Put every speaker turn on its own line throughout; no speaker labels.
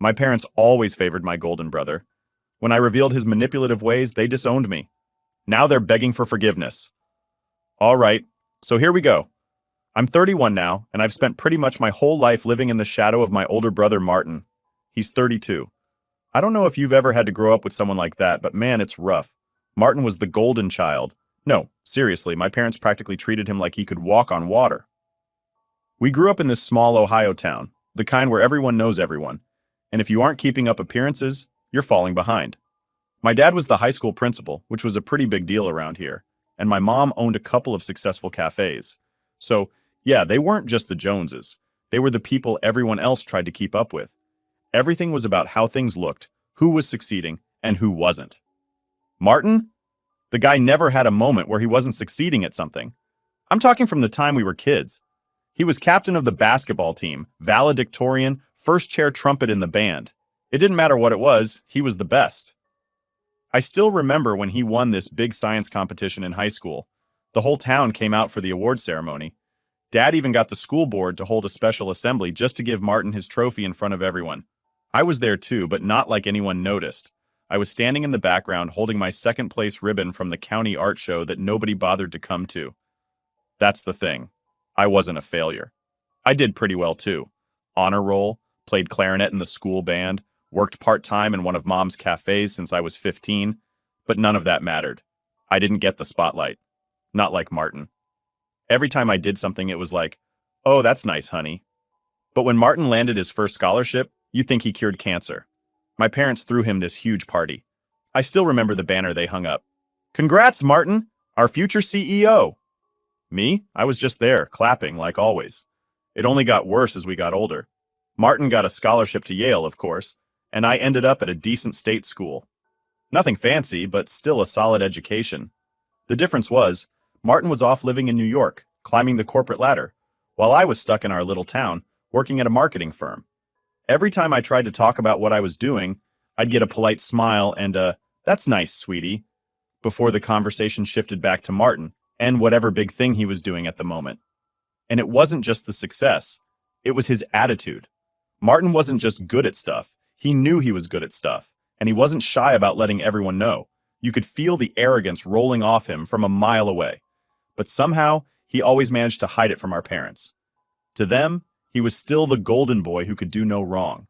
My parents always favored my golden brother. When I revealed his manipulative ways, they disowned me. Now they're begging for forgiveness. All right, so here we go. I'm 31 now, and I've spent pretty much my whole life living in the shadow of my older brother Martin. He's 32. I don't know if you've ever had to grow up with someone like that, but man, it's rough. Martin was the golden child. No, seriously, my parents practically treated him like he could walk on water. We grew up in this small Ohio town, the kind where everyone knows everyone, and if you aren't keeping up appearances, you're falling behind. My dad was the high school principal, which was a pretty big deal around here, and my mom owned a couple of successful cafes. So, yeah, they weren't just the Joneses. They were the people everyone else tried to keep up with. Everything was about how things looked, who was succeeding, and who wasn't. Martin? The guy never had a moment where he wasn't succeeding at something. I'm talking from the time we were kids. He was captain of the basketball team, valedictorian, first chair trumpet in the band. It didn't matter what it was, he was the best. I still remember when he won this big science competition in high school. The whole town came out for the award ceremony. Dad even got the school board to hold a special assembly just to give Martin his trophy in front of everyone. I was there too, but not like anyone noticed. I was standing in the background holding my second place ribbon from the county art show that nobody bothered to come to. That's the thing. I wasn't a failure. I did pretty well too. Honor roll, played clarinet in the school band, worked part-time in one of Mom's cafes since I was 15, but none of that mattered. I didn't get the spotlight. Not like Martin. Every time I did something, it was like, oh, that's nice, honey. But when Martin landed his first scholarship, you'd think he cured cancer. My parents threw him this huge party. I still remember the banner they hung up. Congrats, Martin, our future CEO. Me? I was just there, clapping like always. It only got worse as we got older. Martin got a scholarship to Yale, of course, and I ended up at a decent state school. Nothing fancy, but still a solid education. The difference was, Martin was off living in New York, climbing the corporate ladder, while I was stuck in our little town, working at a marketing firm. Every time I tried to talk about what I was doing, I'd get a polite smile and that's nice, sweetie, before the conversation shifted back to Martin and whatever big thing he was doing at the moment. And it wasn't just the success, it was his attitude. Martin wasn't just good at stuff, he knew he was good at stuff, and he wasn't shy about letting everyone know. You could feel the arrogance rolling off him from a mile away. But somehow, he always managed to hide it from our parents. To them, he was still the golden boy who could do no wrong.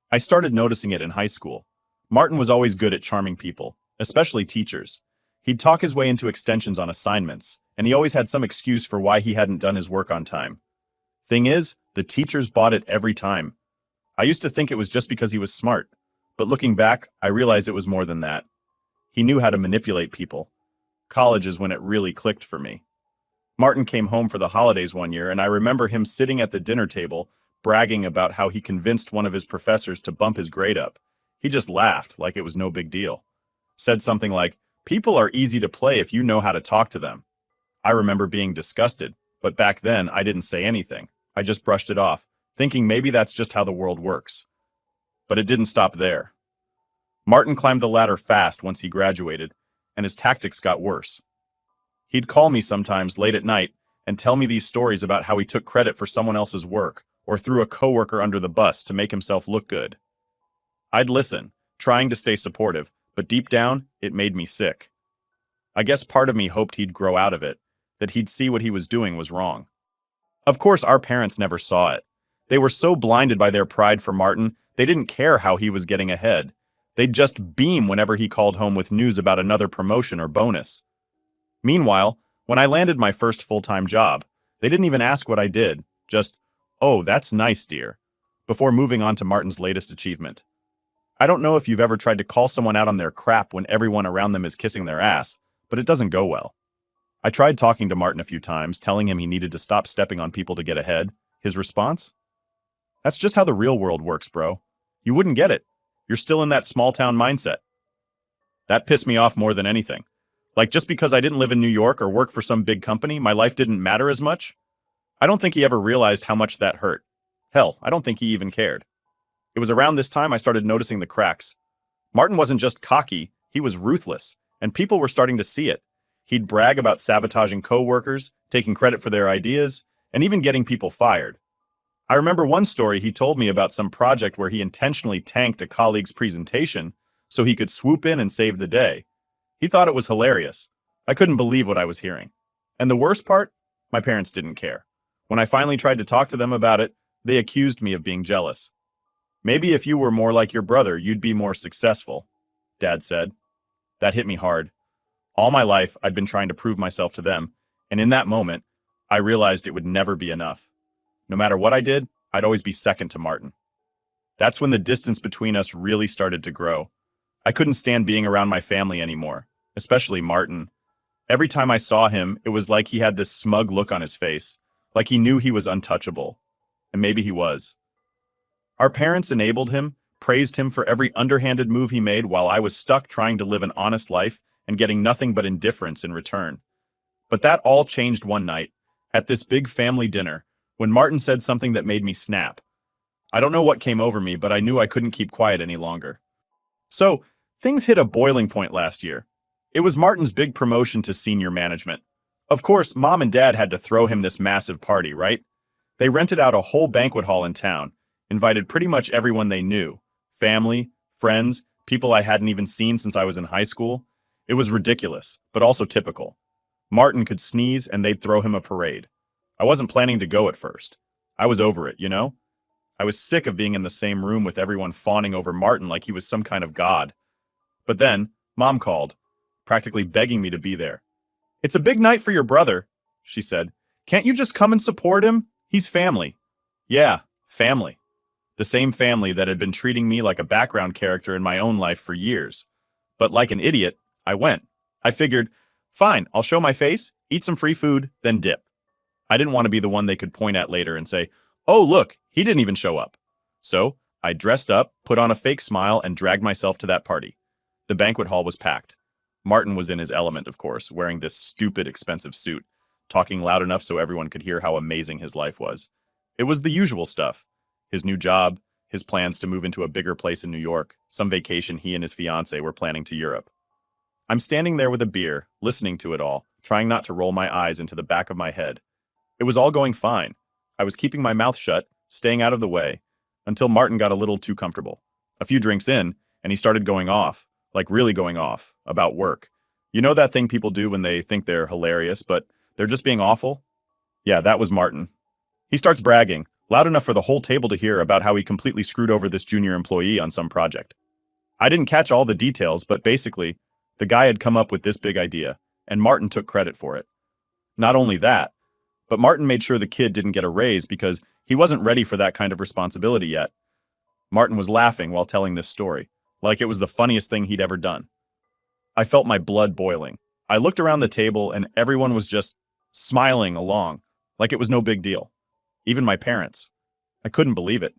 I started noticing it in high school. Martin was always good at charming people, especially teachers. He'd talk his way into extensions on assignments, and he always had some excuse for why he hadn't done his work on time. Thing is, the teachers bought it every time. I used to think it was just because he was smart, but looking back, I realized it was more than that. He knew how to manipulate people. College is when it really clicked for me. Martin came home for the holidays one year, and I remember him sitting at the dinner table, bragging about how he convinced one of his professors to bump his grade up. He just laughed like it was no big deal. Said something like, "People are easy to play if you know how to talk to them." I remember being disgusted, but back then I didn't say anything. I just brushed it off, thinking maybe that's just how the world works. But it didn't stop there. Martin climbed the ladder fast once he graduated, and his tactics got worse. He'd call me sometimes late at night and tell me these stories about how he took credit for someone else's work or threw a coworker under the bus to make himself look good. I'd listen, trying to stay supportive, but deep down, it made me sick. I guess part of me hoped he'd grow out of it, that he'd see what he was doing was wrong. Of course, our parents never saw it. They were so blinded by their pride for Martin, they didn't care how he was getting ahead. They'd just beam whenever he called home with news about another promotion or bonus. Meanwhile, when I landed my first full-time job, they didn't even ask what I did, just, "Oh, that's nice, dear," before moving on to Martin's latest achievement. I don't know if you've ever tried to call someone out on their crap when everyone around them is kissing their ass, but it doesn't go well. I tried talking to Martin a few times, telling him he needed to stop stepping on people to get ahead. His response? "That's just how the real world works, bro. You wouldn't get it. You're still in that small-town mindset." That pissed me off more than anything. Like, just because I didn't live in New York or work for some big company, my life didn't matter as much? I don't think he ever realized how much that hurt. Hell, I don't think he even cared. It was around this time I started noticing the cracks. Martin wasn't just cocky, he was ruthless, and people were starting to see it. He'd brag about sabotaging coworkers, taking credit for their ideas, and even getting people fired. I remember one story he told me about some project where he intentionally tanked a colleague's presentation so he could swoop in and save the day. He thought it was hilarious. I couldn't believe what I was hearing. And the worst part? My parents didn't care. When I finally tried to talk to them about it, they accused me of being jealous. Maybe if you were more like your brother, you'd be more successful, Dad said. That hit me hard. All my life, I'd been trying to prove myself to them, and in that moment, I realized it would never be enough. No matter what I did, I'd always be second to Martin. That's when the distance between us really started to grow. I couldn't stand being around my family anymore, especially Martin. Every time I saw him, it was like he had this smug look on his face, like he knew he was untouchable. And maybe he was. Our parents enabled him, praised him for every underhanded move he made while I was stuck trying to live an honest life and getting nothing but indifference in return. But that all changed one night, at this big family dinner, when Martin said something that made me snap. I don't know what came over me, but I knew I couldn't keep quiet any longer. So, things hit a boiling point last year. It was Martin's big promotion to senior management. Of course, Mom and Dad had to throw him this massive party, right? They rented out a whole banquet hall in town, invited pretty much everyone they knew, family, friends, people I hadn't even seen since I was in high school. It was ridiculous, but also typical. Martin could sneeze and they'd throw him a parade. I wasn't planning to go at first. I was over it, you know? I was sick of being in the same room with everyone fawning over Martin like he was some kind of god. But then, Mom called, practically begging me to be there. "It's a big night for your brother," she said. "Can't you just come and support him? He's family." Yeah, family. The same family that had been treating me like a background character in my own life for years. But like an idiot, I went. I figured, fine, I'll show my face, eat some free food, then dip. I didn't want to be the one they could point at later and say, "Oh, look, he didn't even show up." So, I dressed up, put on a fake smile, and dragged myself to that party. The banquet hall was packed. Martin was in his element, of course, wearing this stupid, expensive suit, talking loud enough so everyone could hear how amazing his life was. It was the usual stuff. His new job, his plans to move into a bigger place in New York, some vacation he and his fiancée were planning to Europe. I'm standing there with a beer, listening to it all, trying not to roll my eyes into the back of my head. It was all going fine. I was keeping my mouth shut, staying out of the way, until Martin got a little too comfortable. A few drinks in, and he started going off, like really going off, about work. You know that thing people do when they think they're hilarious, but they're just being awful? Yeah, that was Martin. He starts bragging, loud enough for the whole table to hear, about how he completely screwed over this junior employee on some project. I didn't catch all the details, but basically, the guy had come up with this big idea, and Martin took credit for it. Not only that, but Martin made sure the kid didn't get a raise because he wasn't ready for that kind of responsibility yet. Martin was laughing while telling this story, like it was the funniest thing he'd ever done. I felt my blood boiling. I looked around the table and everyone was just smiling along, like it was no big deal. Even my parents. I couldn't believe it.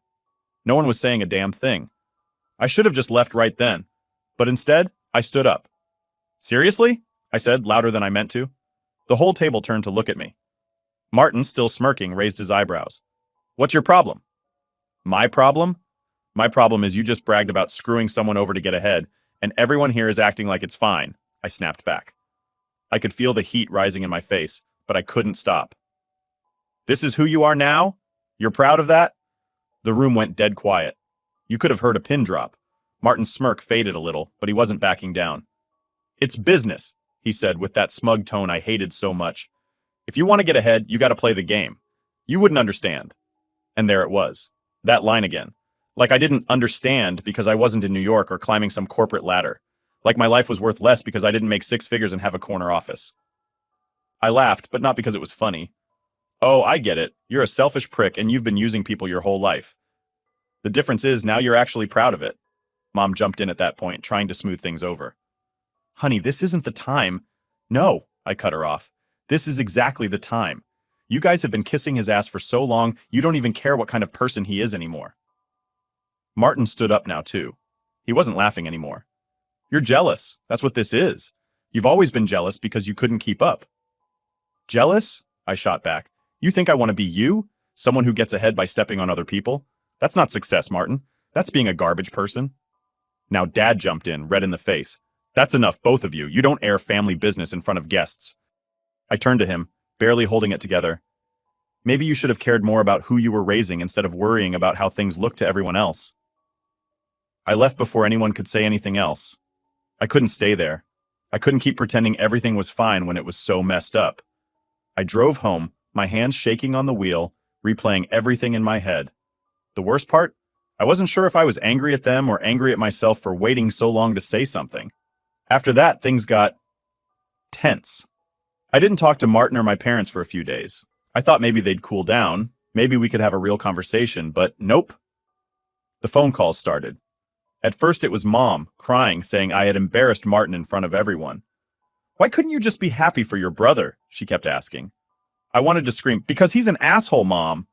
No one was saying a damn thing. I should have just left right then, but instead, I stood up. "Seriously?" I said, louder than I meant to. The whole table turned to look at me. Martin, still smirking, raised his eyebrows. "What's your problem?" "My problem? My problem is you just bragged about screwing someone over to get ahead, and everyone here is acting like it's fine," I snapped back. I could feel the heat rising in my face, but I couldn't stop. "This is who you are now? You're proud of that?" The room went dead quiet. You could have heard a pin drop. Martin's smirk faded a little, but he wasn't backing down. "It's business," he said with that smug tone I hated so much. "If you want to get ahead, you got to play the game. You wouldn't understand." And there it was. That line again. Like I didn't understand because I wasn't in New York or climbing some corporate ladder. Like my life was worth less because I didn't make six figures and have a corner office. I laughed, but not because it was funny. "Oh, I get it. You're a selfish prick and you've been using people your whole life. The difference is now you're actually proud of it." Mom jumped in at that point, trying to smooth things over. "Honey, this isn't the time." "No," I cut her off. "This is exactly the time. You guys have been kissing his ass for so long, you don't even care what kind of person he is anymore." Martin stood up now, too. He wasn't laughing anymore. "You're jealous. That's what this is. You've always been jealous because you couldn't keep up." "Jealous?" I shot back. "You think I want to be you? Someone who gets ahead by stepping on other people? That's not success, Martin. That's being a garbage person." Now Dad jumped in, red in the face. "That's enough, both of you. You don't air family business in front of guests." I turned to him, barely holding it together. Maybe you should have cared more about who you were raising instead of worrying about how things looked to everyone else. I left before anyone could say anything else. I couldn't stay there. I couldn't keep pretending everything was fine when it was so messed up. I drove home, my hands shaking on the wheel, replaying everything in my head. The worst part? I wasn't sure if I was angry at them or angry at myself for waiting so long to say something. After that, things got tense. I didn't talk to Martin or my parents for a few days. I thought maybe they'd cool down, maybe we could have a real conversation, but nope. The phone calls started. At first it was Mom, crying, saying I had embarrassed Martin in front of everyone. Why couldn't you just be happy for your brother? She kept asking. I wanted to scream, because he's an asshole, Mom.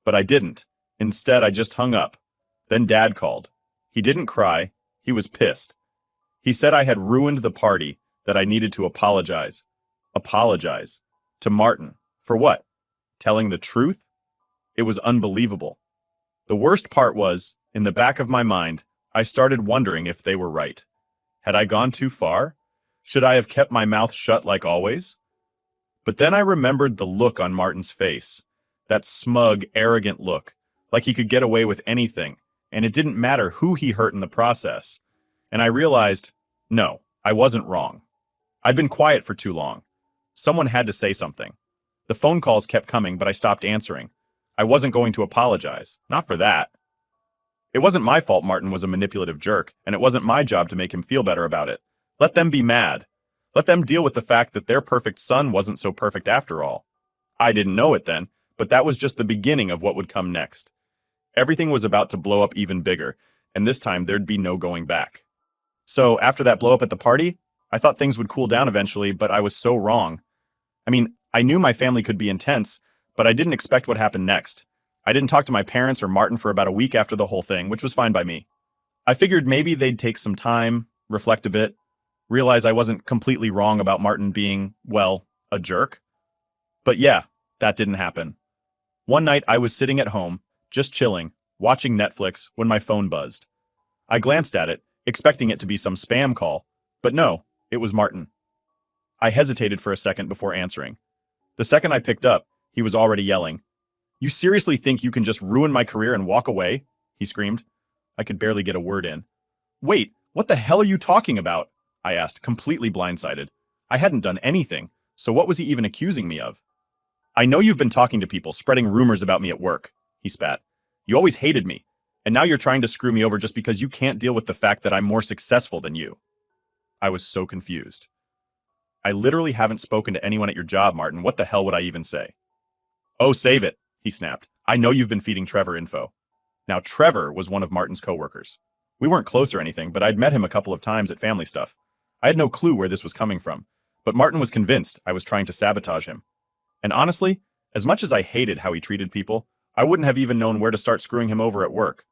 But I didn't. Instead, I just hung up. Then Dad called. He didn't cry. He was pissed. He said I had ruined the party, that I needed to apologize. Apologize. To Martin. For what? Telling the truth? It was unbelievable. The worst part was, in the back of my mind, I started wondering if they were right. Had I gone too far? Should I have kept my mouth shut like always? But then I remembered the look on Martin's face. That smug, arrogant look, like he could get away with anything, and it didn't matter who he hurt in the process. And I realized, no, I wasn't wrong. I'd been quiet for too long. Someone had to say something. The phone calls kept coming, but I stopped answering. I wasn't going to apologize. Not for that. It wasn't my fault Martin was a manipulative jerk, and it wasn't my job to make him feel better about it. Let them be mad. Let them deal with the fact that their perfect son wasn't so perfect after all. I didn't know it then, but that was just the beginning of what would come next. Everything was about to blow up even bigger, and this time there'd be no going back. So, after that blow up at the party, I thought things would cool down eventually, but I was so wrong. I mean, I knew my family could be intense, but I didn't expect what happened next. I didn't talk to my parents or Martin for about a week after the whole thing, which was fine by me. I figured maybe they'd take some time, reflect a bit, realize I wasn't completely wrong about Martin being, well, a jerk. But yeah, that didn't happen. One night I was sitting at home, just chilling, watching Netflix, when my phone buzzed. I glanced at it, expecting it to be some spam call, but no, it was Martin. I hesitated for a second before answering. The second I picked up, he was already yelling. "You seriously think you can just ruin my career and walk away?" he screamed. I could barely get a word in. "Wait, what the hell are you talking about?" I asked, completely blindsided. I hadn't done anything, so what was he even accusing me of? "I know you've been talking to people, spreading rumors about me at work," he spat. "You always hated me, and now you're trying to screw me over just because you can't deal with the fact that I'm more successful than you." I was so confused. "I literally haven't spoken to anyone at your job, Martin. What the hell would I even say?" "Oh, save it," he snapped. "I know you've been feeding Trevor info." Now, Trevor was one of Martin's coworkers. We weren't close or anything, but I'd met him a couple of times at family stuff. I had no clue where this was coming from, but Martin was convinced I was trying to sabotage him. And honestly, as much as I hated how he treated people, I wouldn't have even known where to start screwing him over at work.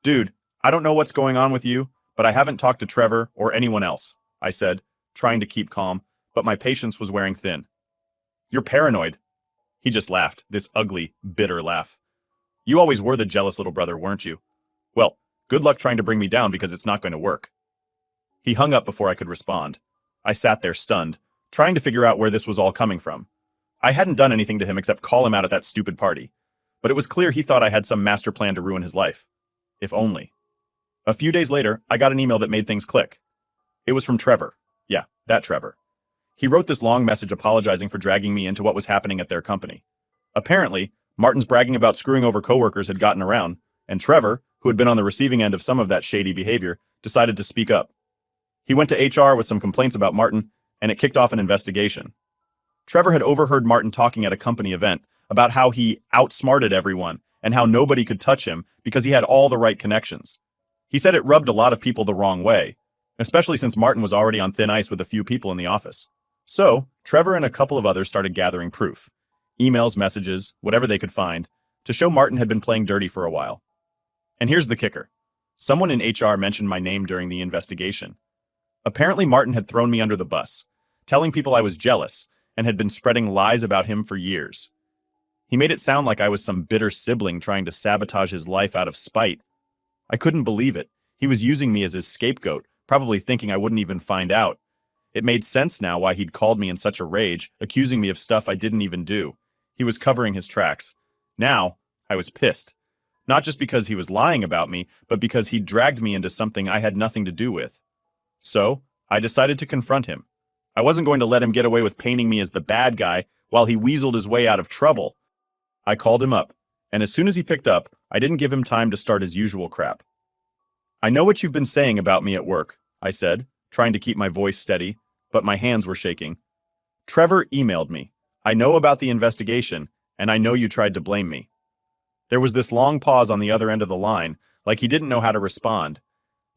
"Dude, I don't know what's going on with you, but I haven't talked to Trevor or anyone else," I said, trying to keep calm, but my patience was wearing thin. "You're paranoid." He just laughed, this ugly, bitter laugh. "You always were the jealous little brother, weren't you? Well, good luck trying to bring me down because it's not going to work." He hung up before I could respond. I sat there stunned, trying to figure out where this was all coming from. I hadn't done anything to him except call him out at that stupid party, but it was clear he thought I had some master plan to ruin his life. If only. A few days later, I got an email that made things click. It was from Trevor. Yeah, that Trevor. He wrote this long message apologizing for dragging me into what was happening at their company. Apparently, Martin's bragging about screwing over coworkers had gotten around, and Trevor, who had been on the receiving end of some of that shady behavior, decided to speak up. He went to HR with some complaints about Martin, and it kicked off an investigation. Trevor had overheard Martin talking at a company event about how he outsmarted everyone and how nobody could touch him because he had all the right connections. He said it rubbed a lot of people the wrong way, especially since Martin was already on thin ice with a few people in the office. So, Trevor and a couple of others started gathering proof. Emails, messages, whatever they could find, to show Martin had been playing dirty for a while. And here's the kicker. Someone in HR mentioned my name during the investigation. Apparently Martin had thrown me under the bus, telling people I was jealous, and had been spreading lies about him for years. He made it sound like I was some bitter sibling trying to sabotage his life out of spite. I couldn't believe it. He was using me as his scapegoat, probably thinking I wouldn't even find out. It made sense now why he'd called me in such a rage, accusing me of stuff I didn't even do. He was covering his tracks. Now, I was pissed. Not just because he was lying about me, but because he dragged me into something I had nothing to do with. So, I decided to confront him. I wasn't going to let him get away with painting me as the bad guy while he weaseled his way out of trouble. I called him up, and as soon as he picked up, I didn't give him time to start his usual crap. "I know what you've been saying about me at work," I said, trying to keep my voice steady, but my hands were shaking. "Trevor emailed me. I know about the investigation, and I know you tried to blame me." There was this long pause on the other end of the line, like he didn't know how to respond.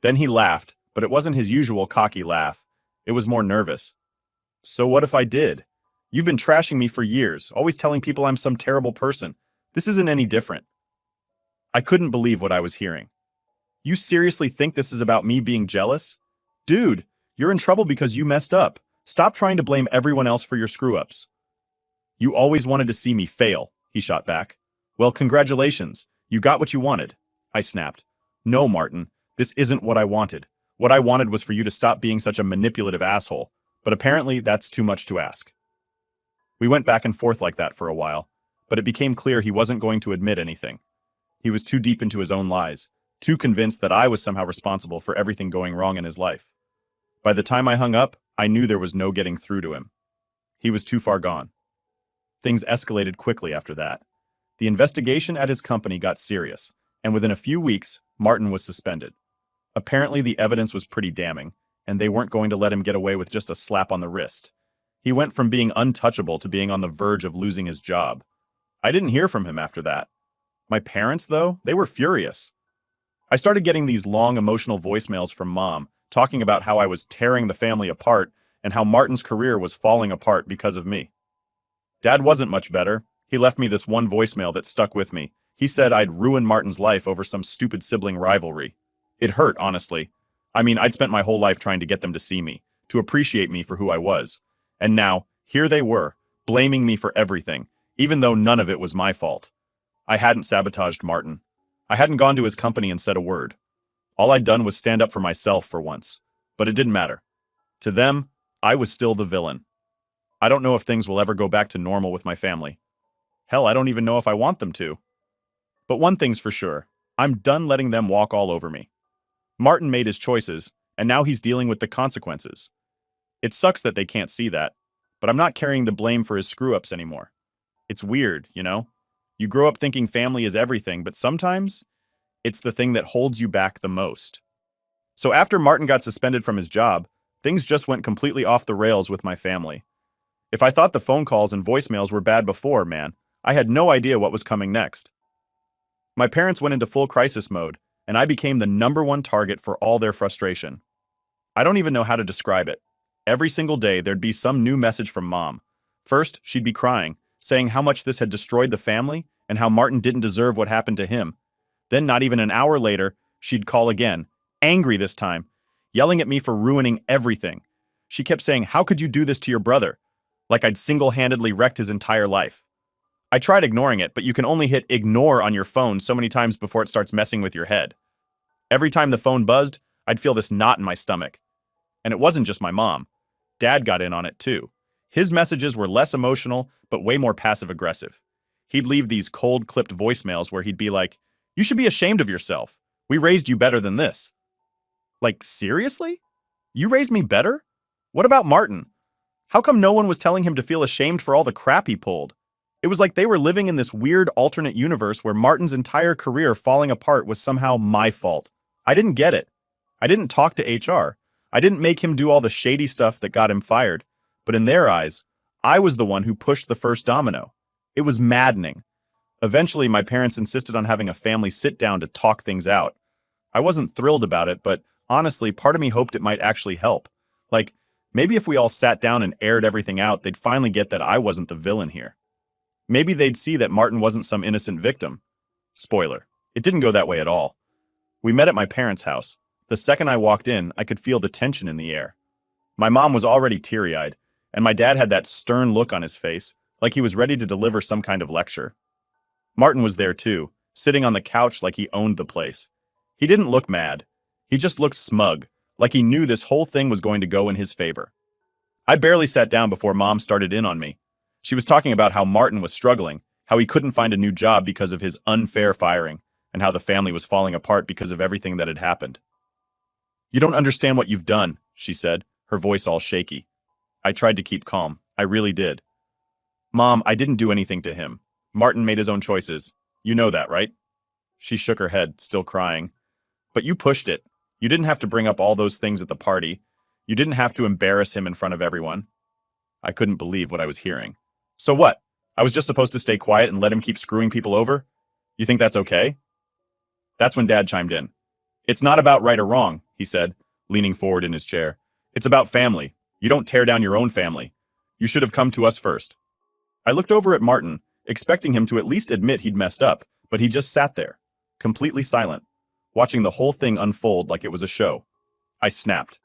Then he laughed, but it wasn't his usual cocky laugh. It was more nervous. "So what if I did? You've been trashing me for years, always telling people I'm some terrible person. This isn't any different." I couldn't believe what I was hearing. "You seriously think this is about me being jealous? Dude, you're in trouble because you messed up. Stop trying to blame everyone else for your screw-ups." "You always wanted to see me fail," he shot back. "Well, congratulations. You got what you wanted." I snapped. "No, Martin, this isn't what I wanted. What I wanted was for you to stop being such a manipulative asshole, but apparently that's too much to ask." We went back and forth like that for a while, but it became clear he wasn't going to admit anything. He was too deep into his own lies, too convinced that I was somehow responsible for everything going wrong in his life. By the time I hung up, I knew there was no getting through to him. He was too far gone. Things escalated quickly after that. The investigation at his company got serious, and within a few weeks, Martin was suspended. Apparently the evidence was pretty damning, and they weren't going to let him get away with just a slap on the wrist. He went from being untouchable to being on the verge of losing his job. I didn't hear from him after that. My parents, though, they were furious. I started getting these long emotional voicemails from Mom, talking about how I was tearing the family apart and how Martin's career was falling apart because of me. Dad wasn't much better. He left me this one voicemail that stuck with me. He said I'd ruined Martin's life over some stupid sibling rivalry. It hurt, honestly. I mean, I'd spent my whole life trying to get them to see me, to appreciate me for who I was. And now, here they were, blaming me for everything, even though none of it was my fault. I hadn't sabotaged Martin. I hadn't gone to his company and said a word. All I'd done was stand up for myself for once. But it didn't matter. To them, I was still the villain. I don't know if things will ever go back to normal with my family. Hell, I don't even know if I want them to. But one thing's for sure, I'm done letting them walk all over me. Martin made his choices, and now he's dealing with the consequences. It sucks that they can't see that, but I'm not carrying the blame for his screw-ups anymore. It's weird, you know? You grow up thinking family is everything, but sometimes it's the thing that holds you back the most. So after Martin got suspended from his job, things just went completely off the rails with my family. If I thought the phone calls and voicemails were bad before, man, I had no idea what was coming next. My parents went into full crisis mode, and I became the #1 target for all their frustration. I don't even know how to describe it. Every single day, there'd be some new message from Mom. First, she'd be crying, saying how much this had destroyed the family and how Martin didn't deserve what happened to him. Then, not even an hour later, she'd call again, angry this time, yelling at me for ruining everything. She kept saying, "How could you do this to your brother?" Like I'd single-handedly wrecked his entire life. I tried ignoring it, but you can only hit ignore on your phone so many times before it starts messing with your head. Every time the phone buzzed, I'd feel this knot in my stomach. And it wasn't just my mom. Dad got in on it too. His messages were less emotional, but way more passive-aggressive. He'd leave these cold, clipped voicemails where he'd be like, "You should be ashamed of yourself. We raised you better than this." Like, seriously? You raised me better? What about Martin? How come no one was telling him to feel ashamed for all the crap he pulled? It was like they were living in this weird alternate universe where Martin's entire career falling apart was somehow my fault. I didn't get it. I didn't talk to HR. I didn't make him do all the shady stuff that got him fired. But in their eyes, I was the one who pushed the first domino. It was maddening. Eventually, my parents insisted on having a family sit down to talk things out. I wasn't thrilled about it, but honestly, part of me hoped it might actually help. Like, maybe if we all sat down and aired everything out, they'd finally get that I wasn't the villain here. Maybe they'd see that Martin wasn't some innocent victim. Spoiler, it didn't go that way at all. We met at my parents' house. The second I walked in, I could feel the tension in the air. My mom was already teary-eyed, and my dad had that stern look on his face, like he was ready to deliver some kind of lecture. Martin was there too, sitting on the couch like he owned the place. He didn't look mad. He just looked smug, like he knew this whole thing was going to go in his favor. I barely sat down before Mom started in on me. She was talking about how Martin was struggling, how he couldn't find a new job because of his unfair firing, and how the family was falling apart because of everything that had happened. "You don't understand what you've done," she said, her voice all shaky. I tried to keep calm. I really did. "Mom, I didn't do anything to him. Martin made his own choices. You know that, right?" She shook her head, still crying. "But you pushed it. You didn't have to bring up all those things at the party. You didn't have to embarrass him in front of everyone." I couldn't believe what I was hearing. "So what? I was just supposed to stay quiet and let him keep screwing people over? You think that's okay?" That's when Dad chimed in. "It's not about right or wrong," he said, leaning forward in his chair. "It's about family. You don't tear down your own family. You should have come to us first." I looked over at Martin, expecting him to at least admit he'd messed up, but he just sat there, completely silent, watching the whole thing unfold like it was a show. I snapped.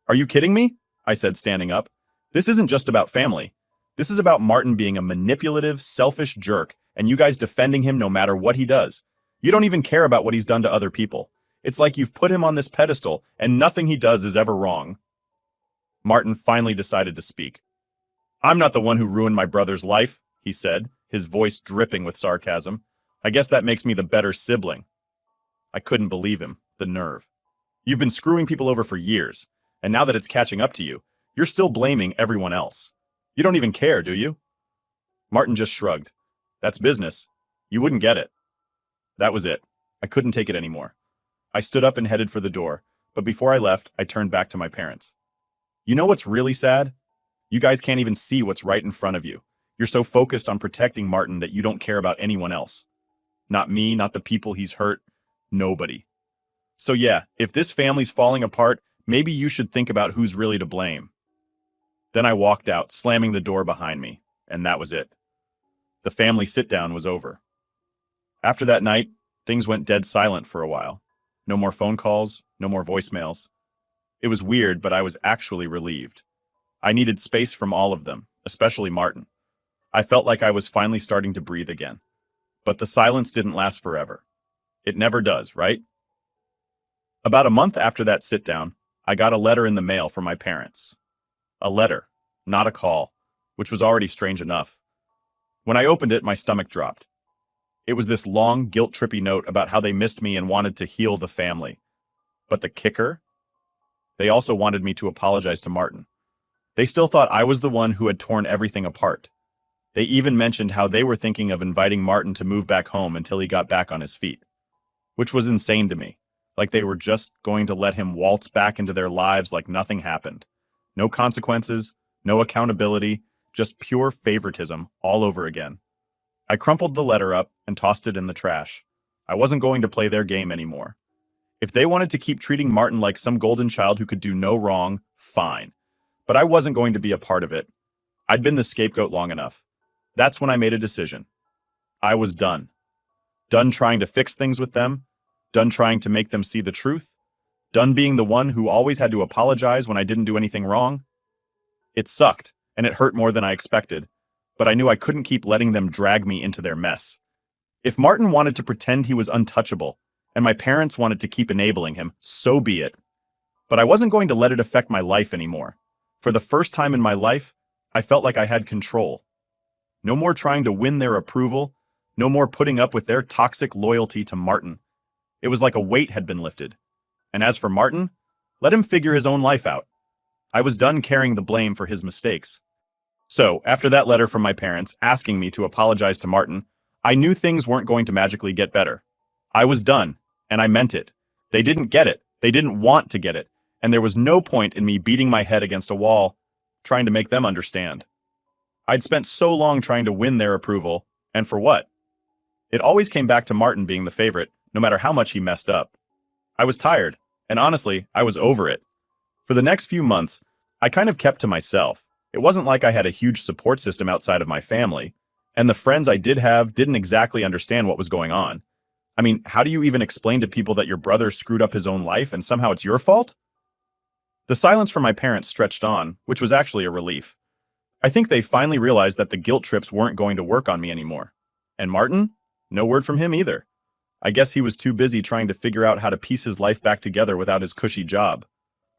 "Are you kidding me?" I said, standing up. "This isn't just about family. This is about Martin being a manipulative, selfish jerk, and you guys defending him no matter what he does. You don't even care about what he's done to other people. It's like you've put him on this pedestal, and nothing he does is ever wrong." Martin finally decided to speak. "I'm not the one who ruined my brother's life," he said, his voice dripping with sarcasm. "I guess that makes me the better sibling." I couldn't believe him, the nerve. "You've been screwing people over for years, and now that it's catching up to you, you're still blaming everyone else. You don't even care, do you?" Martin just shrugged. "That's business. You wouldn't get it." That was it. I couldn't take it anymore. I stood up and headed for the door, but before I left, I turned back to my parents. "You know what's really sad? You guys can't even see what's right in front of you. You're so focused on protecting Martin that you don't care about anyone else. Not me, not the people he's hurt. Nobody. So yeah, if this family's falling apart, maybe you should think about who's really to blame." Then I walked out, slamming the door behind me, and that was it. The family sit-down was over. After that night, things went dead silent for a while. No more phone calls, no more voicemails. It was weird, but I was actually relieved. I needed space from all of them, especially Martin. I felt like I was finally starting to breathe again. But the silence didn't last forever. It never does, right? About a month after that sit-down, I got a letter in the mail from my parents. A letter, not a call, which was already strange enough. When I opened it, my stomach dropped. It was this long, guilt-trippy note about how they missed me and wanted to heal the family. But the kicker? They also wanted me to apologize to Martin. They still thought I was the one who had torn everything apart. They even mentioned how they were thinking of inviting Martin to move back home until he got back on his feet. Which was insane to me. Like they were just going to let him waltz back into their lives like nothing happened. No consequences, no accountability, just pure favoritism all over again. I crumpled the letter up and tossed it in the trash. I wasn't going to play their game anymore. If they wanted to keep treating Martin like some golden child who could do no wrong, fine. But I wasn't going to be a part of it. I'd been the scapegoat long enough. That's when I made a decision. I was done. Done trying to fix things with them. Done trying to make them see the truth. Done being the one who always had to apologize when I didn't do anything wrong. It sucked, and it hurt more than I expected, but I knew I couldn't keep letting them drag me into their mess. If Martin wanted to pretend he was untouchable, and my parents wanted to keep enabling him, so be it. But I wasn't going to let it affect my life anymore. For the first time in my life, I felt like I had control. No more trying to win their approval, no more putting up with their toxic loyalty to Martin. It was like a weight had been lifted. And as for Martin, let him figure his own life out. I was done carrying the blame for his mistakes. So, after that letter from my parents asking me to apologize to Martin, I knew things weren't going to magically get better. I was done, and I meant it. They didn't get it. They didn't want to get it. And there was no point in me beating my head against a wall, trying to make them understand. I'd spent so long trying to win their approval, and for what? It always came back to Martin being the favorite, no matter how much he messed up. I was tired, and honestly, I was over it. For the next few months, I kind of kept to myself. It wasn't like I had a huge support system outside of my family, and the friends I did have didn't exactly understand what was going on. I mean, how do you even explain to people that your brother screwed up his own life and somehow it's your fault? The silence from my parents stretched on, which was actually a relief. I think they finally realized that the guilt trips weren't going to work on me anymore. And Martin? No word from him either. I guess he was too busy trying to figure out how to piece his life back together without his cushy job.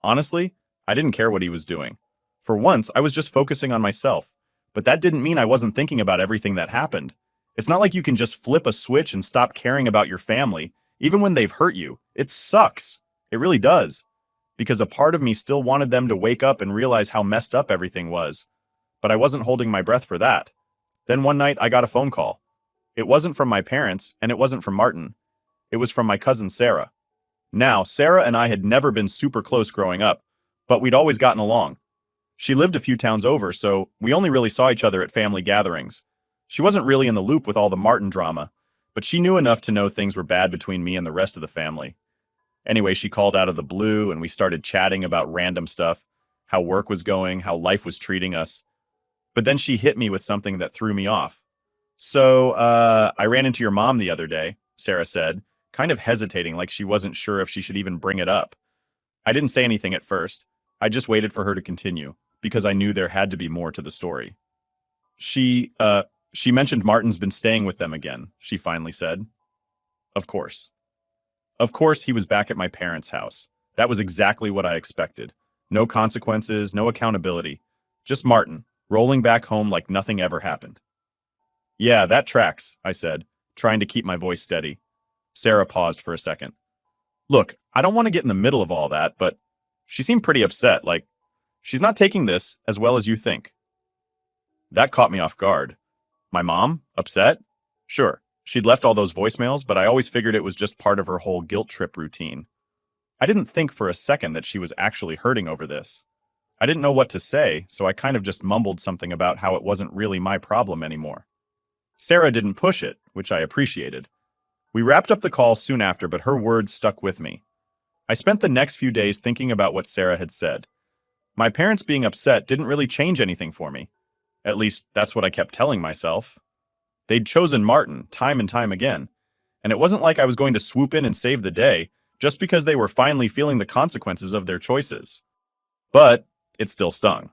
Honestly, I didn't care what he was doing. For once, I was just focusing on myself, But that didn't mean I wasn't thinking about everything that happened. It's not like you can just flip a switch and stop caring about your family, even when they've hurt you. It sucks. It really does. Because a part of me still wanted them to wake up and realize how messed up everything was. But I wasn't holding my breath for that. Then one night I got a phone call. It wasn't from my parents, and it wasn't from Martin. It was from my cousin Sarah. Now, Sarah and I had never been super close growing up, but we'd always gotten along. She lived a few towns over, so we only really saw each other at family gatherings. She wasn't really in the loop with all the Martin drama, but she knew enough to know things were bad between me and the rest of the family. Anyway, she called out of the blue and we started chatting about random stuff, how work was going, how life was treating us. But then she hit me with something that threw me off. So, I ran into your mom the other day, Sarah said, kind of hesitating like she wasn't sure if she should even bring it up. I didn't say anything at first. I just waited for her to continue, because I knew there had to be more to the story. She mentioned Martin's been staying with them again, she finally said. Of course. Of course he was back at my parents' house. That was exactly what I expected. No consequences, no accountability. Just Martin, rolling back home like nothing ever happened. Yeah, that tracks, I said, trying to keep my voice steady. Sarah paused for a second. Look, I don't want to get in the middle of all that, but she seemed pretty upset, like, she's not taking this as well as you think. That caught me off guard. My mom? Upset? Sure, she'd left all those voicemails, but I always figured it was just part of her whole guilt trip routine. I didn't think for a second that she was actually hurting over this. I didn't know what to say, so I kind of just mumbled something about how it wasn't really my problem anymore. Sarah didn't push it, which I appreciated. We wrapped up the call soon after, but her words stuck with me. I spent the next few days thinking about what Sarah had said. My parents being upset didn't really change anything for me. At least, that's what I kept telling myself. They'd chosen Martin time and time again, and it wasn't like I was going to swoop in and save the day just because they were finally feeling the consequences of their choices. But it still stung.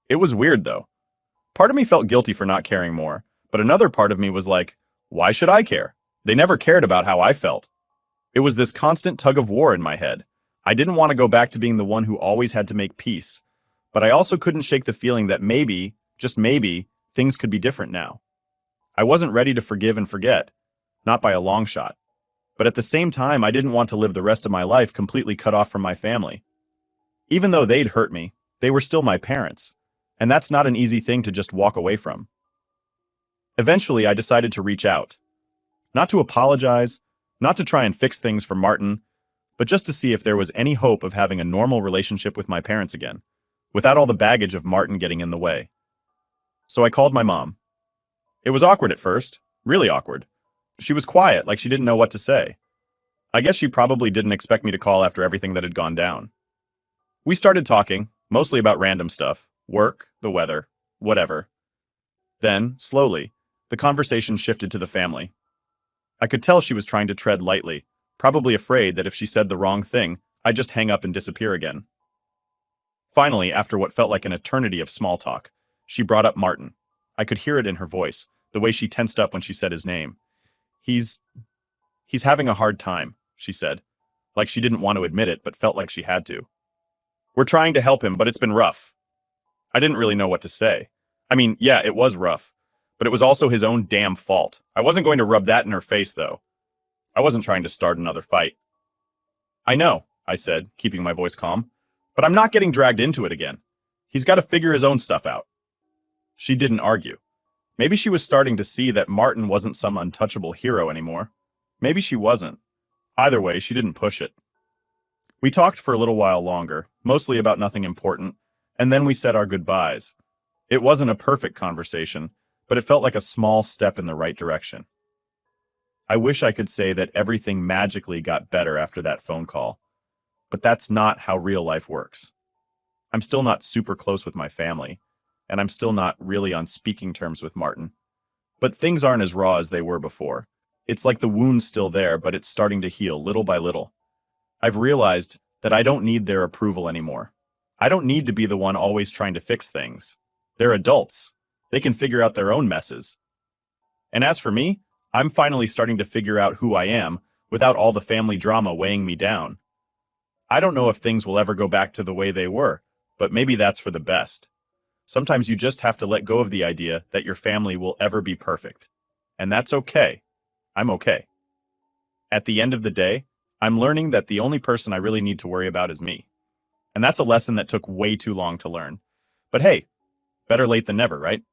It was weird, though. Part of me felt guilty for not caring more, but another part of me was like, why should I care? They never cared about how I felt. It was this constant tug of war in my head. I didn't want to go back to being the one who always had to make peace, but I also couldn't shake the feeling that maybe, just maybe, things could be different now. I wasn't ready to forgive and forget, not by a long shot. But at the same time, I didn't want to live the rest of my life completely cut off from my family. Even though they'd hurt me, they were still my parents, and that's not an easy thing to just walk away from. Eventually, I decided to reach out. Not to apologize, not to try and fix things for Martin, but just to see if there was any hope of having a normal relationship with my parents again, without all the baggage of Martin getting in the way. So I called my mom. It was awkward at first, really awkward. She was quiet, like she didn't know what to say. I guess she probably didn't expect me to call after everything that had gone down. We started talking, mostly about random stuff, work, the weather, whatever. Then, slowly, the conversation shifted to the family. I could tell she was trying to tread lightly, probably afraid that if she said the wrong thing, I'd just hang up and disappear again. Finally, after what felt like an eternity of small talk, she brought up Martin. I could hear it in her voice, the way she tensed up when she said his name. He's having a hard time, she said, like she didn't want to admit it, but felt like she had to. We're trying to help him, but it's been rough. I didn't really know what to say. I mean, yeah, it was rough, but it was also his own damn fault. I wasn't going to rub that in her face, though. I wasn't trying to start another fight. I know, I said, keeping my voice calm, but I'm not getting dragged into it again. He's got to figure his own stuff out. She didn't argue. Maybe she was starting to see that Martin wasn't some untouchable hero anymore. Maybe she wasn't. Either way, she didn't push it. We talked for a little while longer, mostly about nothing important, and then we said our goodbyes. It wasn't a perfect conversation, but it felt like a small step in the right direction. I wish I could say that everything magically got better after that phone call, but that's not how real life works. I'm still not super close with my family, and I'm still not really on speaking terms with Martin. But things aren't as raw as they were before. It's like the wound's still there, but it's starting to heal little by little. I've realized that I don't need their approval anymore. I don't need to be the one always trying to fix things. They're adults. They can figure out their own messes. And as for me, I'm finally starting to figure out who I am without all the family drama weighing me down. I don't know if things will ever go back to the way they were, but maybe that's for the best. Sometimes you just have to let go of the idea that your family will ever be perfect. And that's okay. I'm okay. At the end of the day, I'm learning that the only person I really need to worry about is me. And that's a lesson that took way too long to learn. But hey, better late than never, right?